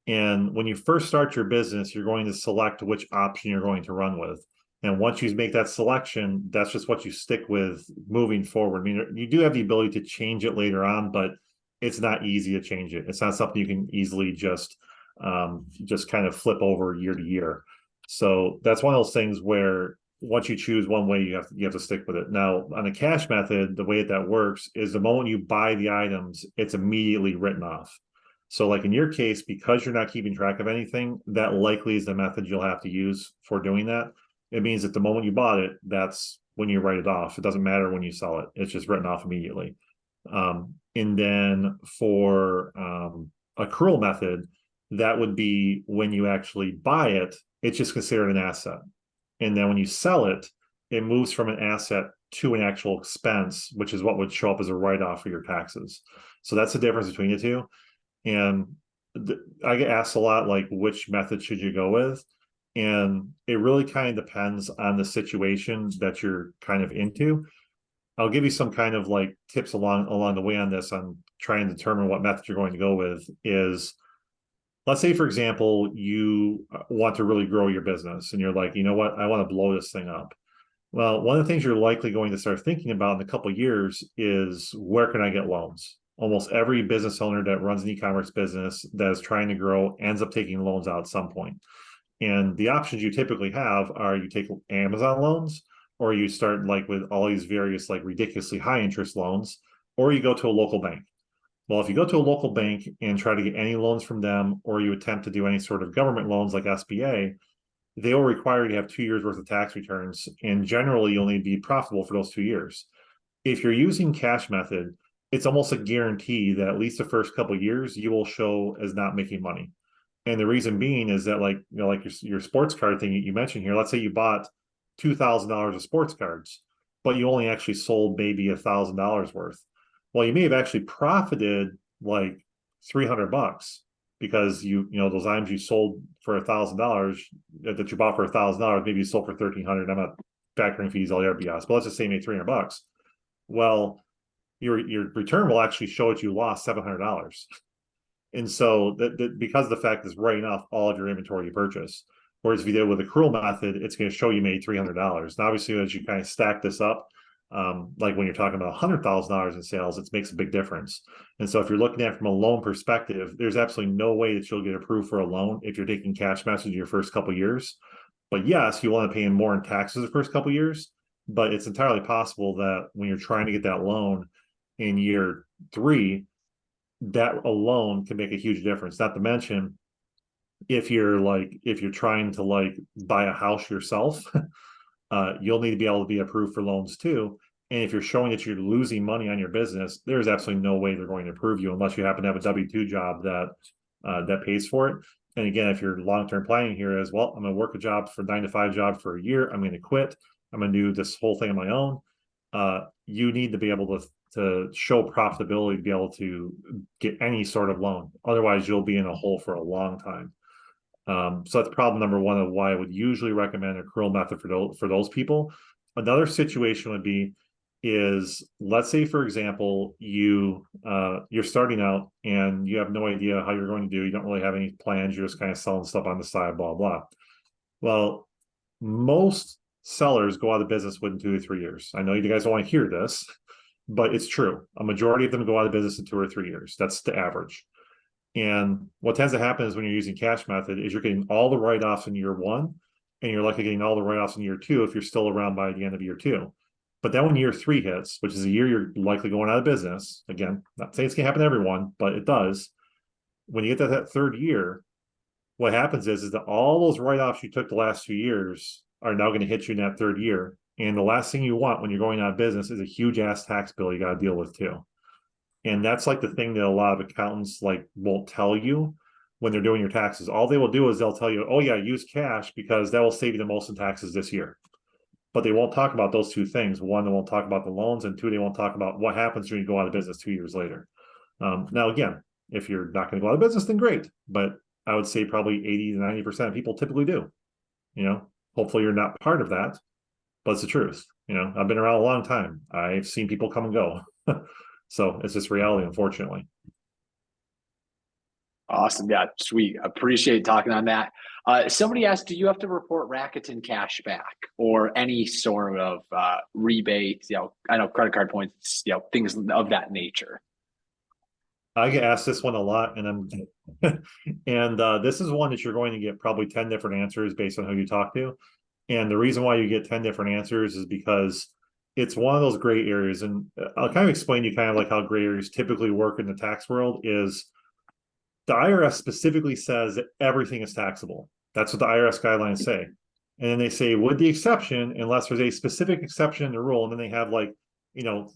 And when you first start your business, you're going to select which option you're going to run with. And once you make that selection, that's just what you stick with moving forward. I mean, you do have the ability to change it later on, but it's not easy to change it. It's not something you can easily just kind of flip over year to year. So that's one of those things where once you choose one way, you have to stick with it. Now, on the cash method, the way that works is the moment you buy the items, it's immediately written off. So like in your case, because you're not keeping track of anything, that likely is the method you'll have to use for doing that. It means that the moment you bought it, that's when you write it off. It doesn't matter when you sell it. It's just written off immediately. And then for accrual method, that would be when you actually buy it, it's just considered an asset. And then when you sell it, it moves from an asset to an actual expense, which is what would show up as a write-off for your taxes. So that's the difference between the two. And I get asked a lot, like, which method should you go with? And it really kind of depends on the situation that you're kind of into. I'll give you some kind of like tips along the way on this, on trying to determine what method you're going to go with. Is, let's say, for example, you want to really grow your business and you're like, you know what, I want to blow this thing up. Well, one of the things you're likely going to start thinking about in a couple of years is, where can I get loans? Almost every business owner that runs an e-commerce business that is trying to grow ends up taking loans out at some point. And the options you typically have are, you take Amazon loans, or you start like with all these various like ridiculously high interest loans, or you go to a local bank. Well, if you go to a local bank and try to get any loans from them, or you attempt to do any sort of government loans like SBA, they will require you to have 2 years worth of tax returns. And generally, you'll need to be profitable for those 2 years. If you're using cash method, it's almost a guarantee that at least the first couple of years you will show as not making money. And the reason being is that, like, like your sports card thing you mentioned here, let's say you bought $2,000 of sports cards, but you only actually sold maybe $1,000 worth. Well, you may have actually profited like $300 because those items you sold for $1,000 that you bought for $1,000, maybe you sold for 1,300. I'm not factoring fees, LRBS, but let's just say maybe $300. Well, your return will actually show that you lost $700. And so that because the fact is writing off all of your inventory you purchase. Whereas if you did it with accrual method, it's going to show you made $300. And obviously, as you kind of stack this up, like when you're talking about $100,000 in sales, it makes a big difference. And so if you're looking at it from a loan perspective, there's absolutely no way that you'll get approved for a loan if you're taking cash message your first couple of years. But yes, you want to pay in more in taxes the first couple of years, but it's entirely possible that when you're trying to get that loan in year 3, that alone can make a huge difference. Not to mention, if you're trying to like buy a house yourself, you'll need to be able to be approved for loans too. And if you're showing that you're losing money on your business, there's absolutely no way they're going to approve you unless you happen to have a W-2 job that pays for it. And again, if your long-term planning here is, well, I'm going to work a job for 9-to-5 job for a year, I'm going to quit, I'm going to do this whole thing on my own. You need to be able to show profitability to be able to get any sort of loan. Otherwise, you'll be in a hole for a long time. So that's problem number one of why I would usually recommend an accrual method for those people. Another situation would be is, let's say, for example, you're starting out and you have no idea how you're going to do. You don't really have any plans. You're just kind of selling stuff on the side, blah, blah. Well, most sellers go out of business within 2 to 3 years. I know you guys don't want to hear this, but it's true. A majority of them go out of business in 2 or 3 years. That's the average. And what tends to happen is when you're using cash method is you're getting all the write-offs in year 1, and you're likely getting all the write-offs in year 2 if you're still around by the end of year 2. But then when year 3 hits, which is a year you're likely going out of business, again, not saying it's going to happen to everyone, but it does. When you get to that 3rd year, what happens is that all those write-offs you took the last 2 years are now going to hit you in that 3rd year. And the last thing you want when you're going out of business is a huge ass tax bill you got to deal with too. And that's like the thing that a lot of accountants like won't tell you when they're doing your taxes. All they will do is they'll tell you, oh yeah, use cash because that will save you the most in taxes this year. But they won't talk about those 2 things. One, they won't talk about the loans, and 2, they won't talk about what happens when you go out of business 2 years later. Now, again, if you're not going to go out of business, then great. But I would say probably 80 to 90% of people typically do. Hopefully you're not part of that, but it's the truth. I've been around a long time. I've seen people come and go. So it's just reality, unfortunately. Awesome. Yeah, sweet. Appreciate talking on that. Somebody asked, do you have to report Rakuten cash back or any sort of rebate? I know credit card points, things of that nature. I get asked this one a lot, and this is one that you're going to get probably 10 different answers based on who you talk to. And the reason why you get 10 different answers is because it's one of those gray areas. And I'll kind of explain to you kind of like how gray areas typically work in the tax world is the IRS specifically says that everything is taxable. That's what the IRS guidelines say. And then they say, with the exception, unless there's a specific exception in the rule, and then they have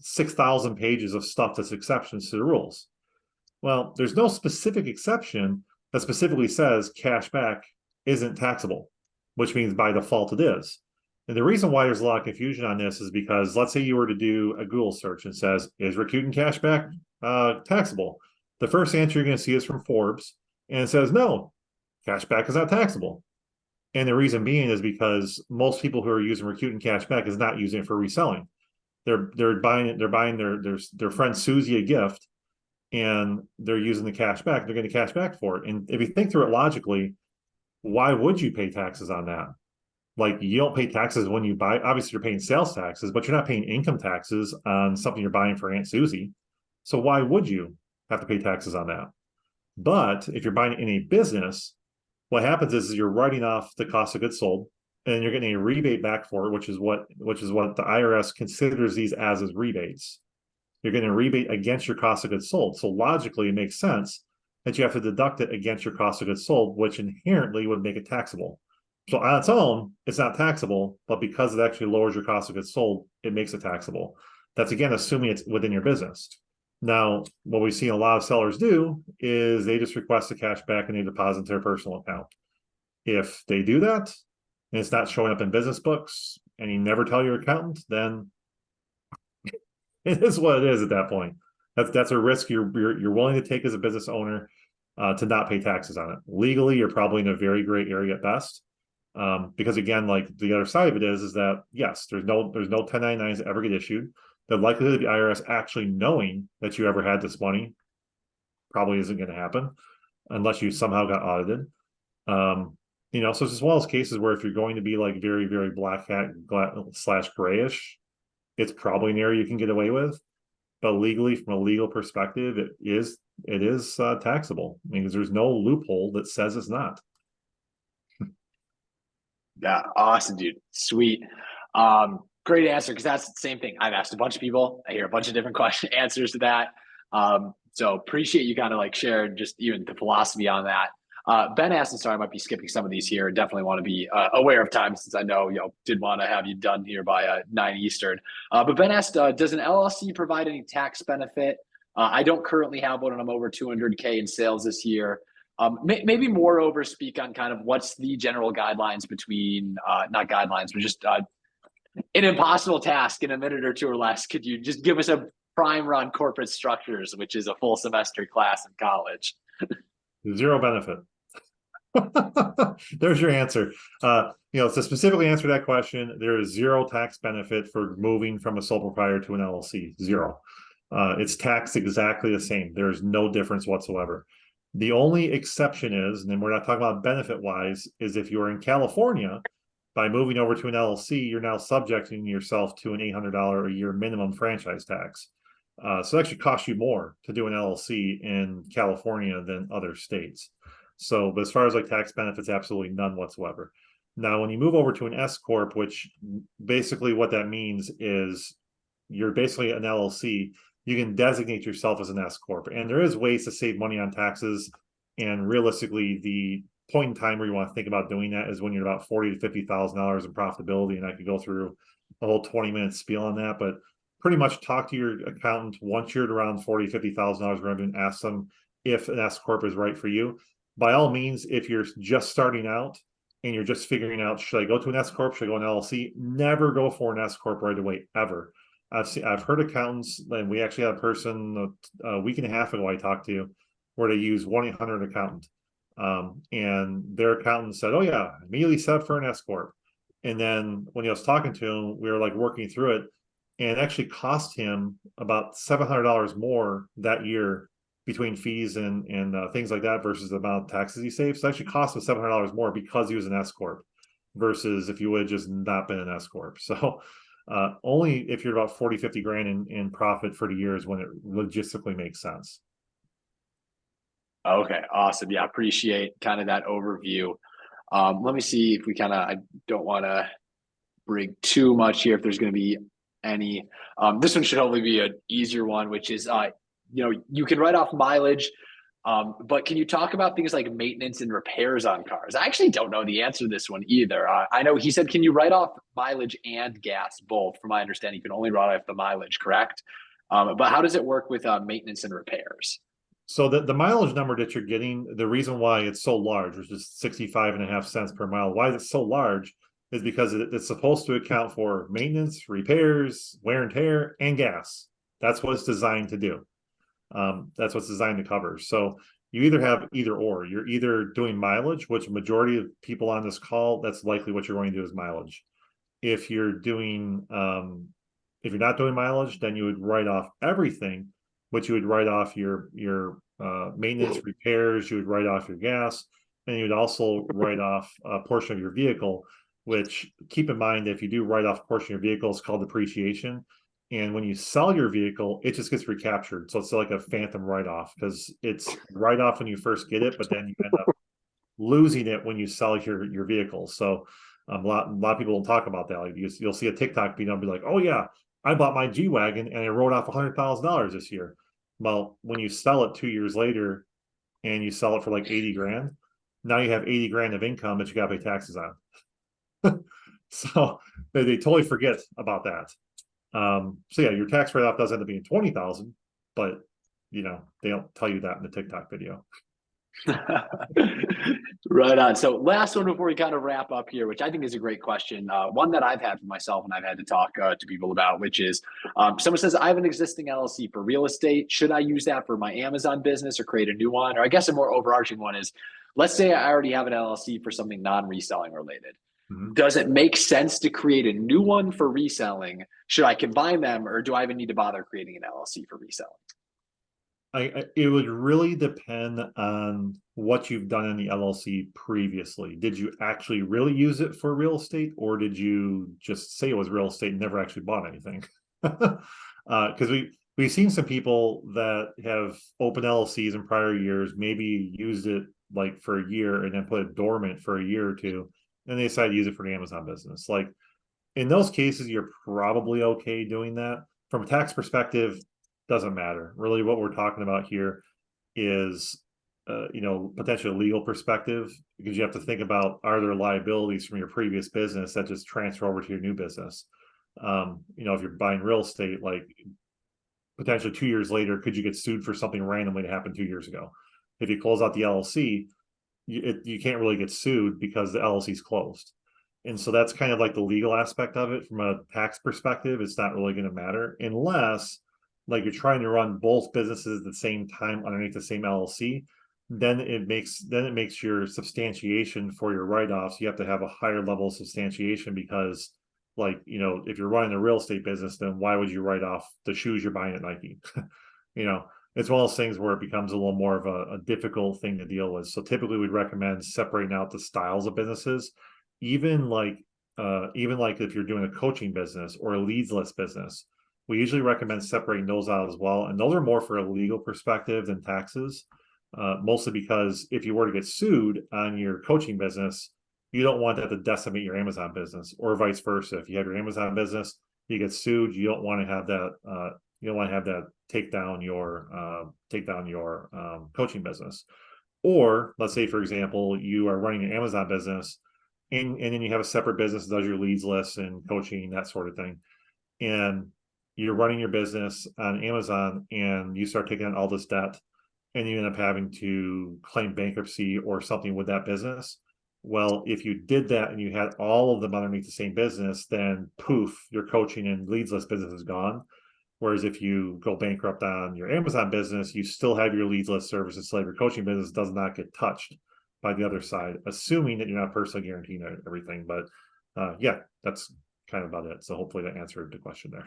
6,000 pages of stuff that's exceptions to the rules. Well, there's no specific exception that specifically says cash back isn't taxable, which means by default it is. And the reason why there's a lot of confusion on this is because let's say you were to do a Google search and says, is Rakuten cashback taxable? The first answer you're going to see is from Forbes, and it says, no, cashback is not taxable. And the reason being is because most people who are using Rakuten cashback is not using it for reselling. They're buying their friend Susie a gift, and they're using the cash back. They're getting cash back for it. And if you think through it logically, why would you pay taxes on that? Like, you don't pay taxes when you buy. Obviously, you're paying sales taxes, but you're not paying income taxes on something you're buying for Aunt Susie. So why would you have to pay taxes on that? But if you're buying it in a business, what happens is you're writing off the cost of goods sold, and you're getting a rebate back for it, which is what the IRS considers these as rebates. you're getting a rebate against your cost of goods sold. So logically, it makes sense that you have to deduct it against your cost of goods sold, which inherently would make it taxable. So on its own, it's not taxable, but because it actually lowers your cost of goods sold, it makes it taxable. That's again assuming it's within your business. Now, what we've seen a lot of sellers do is they just request the cash back and they deposit into their personal account. If they do that and it's not showing up in business books and you never tell your accountant, then it is what it is at that point. That's a risk you're willing to take as a business owner to not pay taxes on it. Legally, you're probably in a very gray area at best. Because again, like the other side of it is that yes, there's no 1099s that ever get issued. The likelihood of the IRS actually knowing that you ever had this money probably isn't going to happen unless you somehow got audited. So it's as well as cases where if you're going to be like very, very black hat / grayish, it's probably an area you can get away with. But legally, from a legal perspective, it is taxable. I mean, because there's no loophole that says it's not. Yeah, awesome, dude. Sweet. Great answer, because that's the same thing. I've asked a bunch of people. I hear a bunch of different answers to that. So appreciate you kind of like sharing just even the philosophy on that. Ben asked, and sorry, I might be skipping some of these here. Definitely want to be aware of time since I know did want to have you done here by 9 Eastern. But Ben asked, does an LLC provide any tax benefit? I don't currently have one, and I'm over 200K in sales this year. Maybe moreover speak on kind of what's the general guidelines between not guidelines, but just an impossible task in a minute or two or less. Could you just give us a primer on corporate structures, which is a full semester class in college? Zero benefit. There's your answer. To specifically answer that question, there is zero tax benefit for moving from a sole proprietor to an LLC. Zero. It's taxed exactly the same. There's no difference whatsoever. The only exception is, and then we're not talking about benefit wise, is if you're in California, by moving over to an LLC, you're now subjecting yourself to an $800 a year minimum franchise tax. So it actually costs you more to do an LLC in California than other states. So, but as far as like tax benefits, absolutely none whatsoever. Now, when you move over to an S Corp, which basically what that means is you're basically an LLC, you can designate yourself as an S Corp. And there is ways to save money on taxes. And realistically, the point in time where you want to think about doing that is when you're about $40,000 to $50,000 in profitability. And I could go through a whole 20-minute spiel on that, but pretty much talk to your accountant once you're at around $40,000 to $50,000 revenue and ask them if an S Corp is right for you. By all means, if you're just starting out and you're just figuring out, should I go to an S Corp, should I go an LLC? Never go for an S Corp right away, ever. I've heard accountants, and we actually had a person a week and a half ago I talked to where they use 1-800-accountant. And their accountant said, oh yeah, immediately set up for an S Corp. And then when I was talking to him, we were like working through it, and it actually cost him about $700 more that year between fees and things like that versus the amount of taxes he saved. So it actually cost him $700 more because he was an S Corp versus if you would have just not been an S Corp. So only if you're about 40, 50 grand in profit for the year is when it logistically makes sense. Okay, awesome. Yeah, appreciate kind of that overview. Let me see if we I don't want to bring too much here if there's going to be any. This one should hopefully be an easier one, which is, you can write off mileage, but can you talk about things like maintenance and repairs on cars? I actually don't know the answer to this one either. I know he said, can you write off mileage and gas both? From my understanding, you can only write off the mileage, correct? But how does it work with maintenance and repairs? So the mileage number that you're getting, the reason why it's so large, which is 65.5 cents per mile, why it's so large is because it's supposed to account for maintenance, repairs, wear and tear, and gas. That's what it's designed to do. That's what's designed to cover. So you either have either or. You're either doing mileage, which majority of people on this call, that's likely what you're going to do is mileage. If you're doing, if you're not doing mileage, then you would write off everything, which you would write off your maintenance, repairs, you would write off your gas, and you would also write off a portion of your vehicle, which keep in mind that if you do write off a portion of your vehicle, it's called depreciation. And when you sell your vehicle, it just gets recaptured. So it's like a phantom write-off because it's write-off when you first get it, but then you end up losing it when you sell your vehicle. So a lot of people don't talk about that. Like you'll see a TikTok video and be like, oh yeah, I bought my G-Wagon and I wrote off $100,000 this year. Well, when you sell it 2 years later and you sell it for like 80 grand, now you have 80 grand of income that you got to pay taxes on. So they totally forget about that. So yeah, your tax write-off does end up being 20,000, but they don't tell you that in the TikTok video. Right on. So last one before we kind of wrap up here, which I think is a great question. One that I've had for myself and I've had to talk to people about, which is someone says, I have an existing LLC for real estate. Should I use that for my Amazon business or create a new one? Or I guess a more overarching one is, let's say I already have an LLC for something non-reselling related. Mm-hmm. Does it make sense to create a new one for reselling? Should I combine them, or do I even need to bother creating an LLC for reselling? It would really depend on what you've done in the LLC previously. Did you actually really use it for real estate, or did you just say it was real estate and never actually bought anything? Because we've seen some people that have opened LLCs in prior years, maybe used it like for a year and then put it dormant for a year or two, and they decide to use it for the Amazon business. Like in those cases, you're probably okay doing that. From a tax perspective, doesn't matter. Really, what we're talking about here is, potentially legal perspective, because you have to think about, are there liabilities from your previous business that just transfer over to your new business? If you're buying real estate, like potentially 2 years later, could you get sued for something randomly that happened 2 years ago? If you close out the LLC, you can't really get sued because the LLC is closed. And so that's kind of like the legal aspect of it. From a tax perspective, it's not really going to matter unless like you're trying to run both businesses at the same time underneath the same LLC. Then it makes your substantiation for your write-offs. You have to have a higher level of substantiation because, like, if you're running a real estate business, then why would you write off the shoes you're buying at Nike? It's one of those things where it becomes a little more of a difficult thing to deal with. So typically we'd recommend separating out the styles of businesses, even like if you're doing a coaching business or a leads list business. We usually recommend separating those out as well. And those are more for a legal perspective than taxes, mostly because if you were to get sued on your coaching business, you don't want that to decimate your Amazon business, or vice versa. If you have your Amazon business, you get sued, you don't want to have that. You don't want to have that take down your coaching business. Or let's say, for example, you are running an Amazon business, and then you have a separate business that does your leads lists and coaching, that sort of thing, and you're running your business on Amazon and you start taking on all this debt and you end up having to claim bankruptcy or something with that business. Well, if you did that and you had all of them underneath the same business, then poof, your coaching and leads list business is gone. Whereas if you go bankrupt on your Amazon business, you still have your leads list services, so your coaching business does not get touched by the other side, assuming that you're not personally guaranteeing everything. But yeah, that's kind of about it. So hopefully that answered the question there.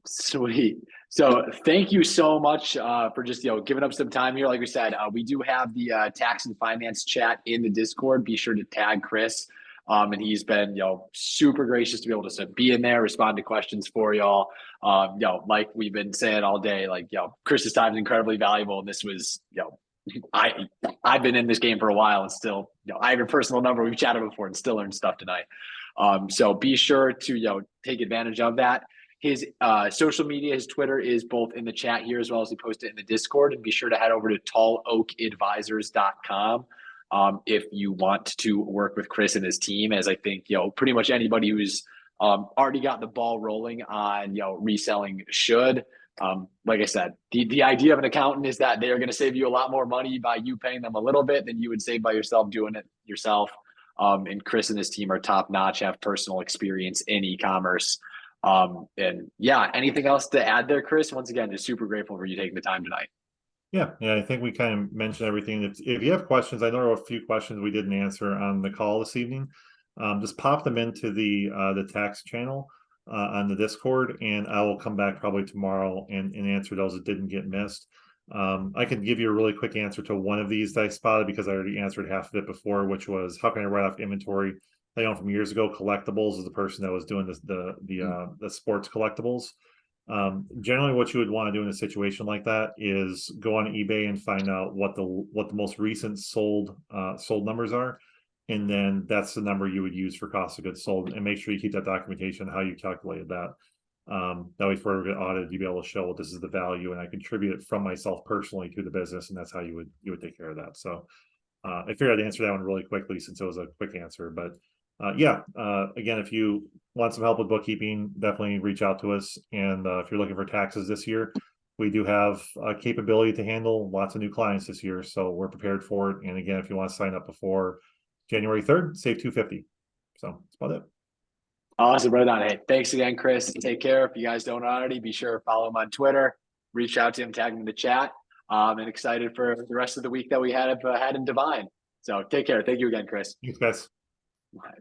Sweet. So thank you so much for just giving up some time here. Like we said, we do have the tax and finance chat in the Discord. Be sure to tag Chris, and he's been super gracious to be able to be in there, respond to questions for y'all. Like we've been saying all day, like Chris's time is incredibly valuable, and this was I've been in this game for a while, and still I have your personal number. We've chatted before, and still learned stuff tonight. So be sure to take advantage of that. His social media, his Twitter is both in the chat here as well as he posted it in the Discord. And be sure to head over to talloakadvisors.com if you want to work with Chris and his team, as I think, pretty much anybody who's already got the ball rolling on, reselling should. Like I said, the idea of an accountant is that they're going to save you a lot more money by you paying them a little bit than you would save by yourself doing it yourself. And Chris and his team are top notch, have personal experience in e-commerce. And yeah, anything else to add there, Chris? Once again, just super grateful for you taking the time tonight. Yeah, I think we kind of mentioned everything. If you have questions, I know there were a few questions we didn't answer on the call this evening. Just pop them into the tax channel on the Discord, and I will come back probably tomorrow and answer those that didn't get missed. I can give you a really quick answer to one of these that I spotted because I already answered half of it before, which was how can I write off inventory? I know from years ago, Collectibles is the person that was doing this, the sports collectibles. Generally, what you would want to do in a situation like that is go on eBay and find out what the most recent sold numbers are, and then that's the number you would use for cost of goods sold, and make sure you keep that documentation how you calculated that. That way, if we're get audited, you'd be able to show, well, this is the value, and I contribute it from myself personally to the business, and that's how you would take care of that. So, I figured I'd answer that one really quickly since it was a quick answer. But yeah, again, if you want some help with bookkeeping, definitely reach out to us. And if you're looking for taxes this year, we do have a capability to handle lots of new clients this year, so we're prepared for it. And again, if you want to sign up before January 3rd, save $250. So that's about it. Awesome, right on. Hey, thanks again, Chris. Take care. If you guys don't already, be sure to follow him on Twitter. Reach out to him, tag him in the chat. And excited for the rest of the week that we had in Divine. So take care. Thank you again, Chris. Thanks, guys. Bye.